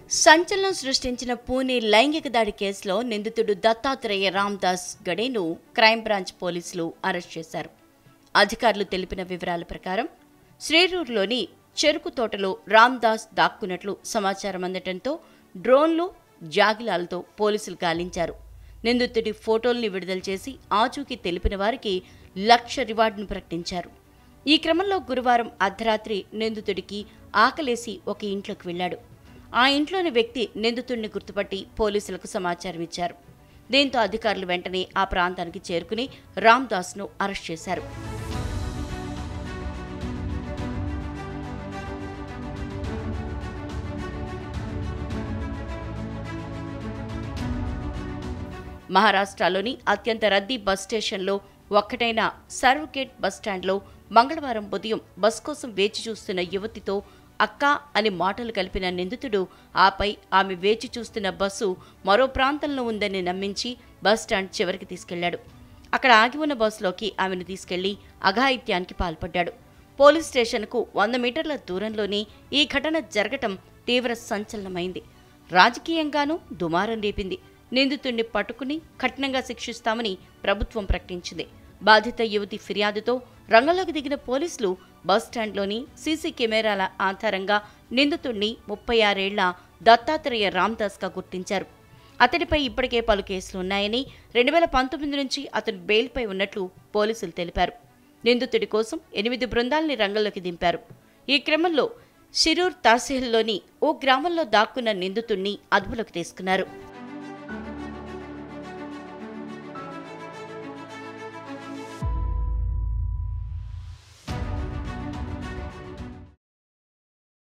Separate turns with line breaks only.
సంచలనం సృష్టించిన పూణే లైంగిక దాడి కేసులో నిందితుడు దత్తాత్రేయ రామ్దాస్ గడేను క్రైమ్ బ్రాంచ్ పోలీసులు అరెస్ట్ చేశారు. అధికారులు తెలిపిన వివరాల ప్రకారం శ్రీరూరులోని చెరుకు తోటలో రామ్దాస్ దాక్కున్నట్లు సమాచారం అందటంతో డ్రోన్లు, జాగిలాలతో పోలీసులు గాలించారు. నిందితుడి ఫోటోల్ని విడుదల చేసి ఆచూకీ తెలిపిన వారికి 1,00,000 రివార్డును ప్రకటించారు. ఈ క్రమంలో గురువారం అర్ధరాత్రి నిందితుడికి ఆకలేసి ఒక ఇంట్లోకి వెళ్లాడు. ఆ ఇంట్లోని వ్యక్తి నిందితుడిని గుర్తుపట్టి పోలీసులకు సమాచారం ఇచ్చారు. దీంతో అధికారులు వెంటనే ఆ ప్రాంతానికి చేరుకుని రామ్దాస్ను అరెస్ట్ చేశారు. మహారాష్ట్రలోని అత్యంత రద్దీ బస్ స్టేషన్లో ఒక్కటైన సర్వ్గేట్ బస్టాండ్లో మంగళవారం ఉదయం బస్ కోసం వేచి చూస్తున్న యువతితో అక్కా అని మాటలు కలిపిన నిందితుడు ఆపై ఆమె వేచి చూస్తున్న బస్సు మరో ప్రాంతంలో ఉందని నమ్మించి బస్టాండ్ చివరికి తీసుకెళ్లాడు. అక్కడ ఆగి ఉన్న బస్సులోకి ఆమెను తీసుకెళ్లి అఘాయిత్యానికి పాల్పడ్డాడు. పోలీస్ స్టేషన్కు 100 మీటర్ల దూరంలోనే ఈ ఘటన జరగటం తీవ్ర సంచలనమైంది. రాజకీయంగానూ దుమారం రేపింది. నిందితుడిని పట్టుకుని కఠినంగా శిక్షిస్తామని ప్రభుత్వం ప్రకటించింది. బాధిత యువతి ఫిర్యాదుతో రంగంలోకి దిగిన పోలీసులు బస్టాండ్లోని సీసీ కెమెరాల ఆధారంగా నిందితుడిని 36 ఏళ్ల దత్తాత్రేయ రామ్దాస్గా గుర్తించారు. అతడిపై ఇప్పటికే పలు కేసులున్నాయని 2019 నుంచి అతను బెయిల్పై ఉన్నట్లు పోలీసులు తెలిపారు. నిందితుడి కోసం 8 బృందాల్ని రంగంలోకి దింపారు. ఈ క్రమంలో షిరూర్ తహసీల్లోని ఓ గ్రామంలో దాక్కున్న నిందితుడిని అదుపులోకి తీసుకున్నారు.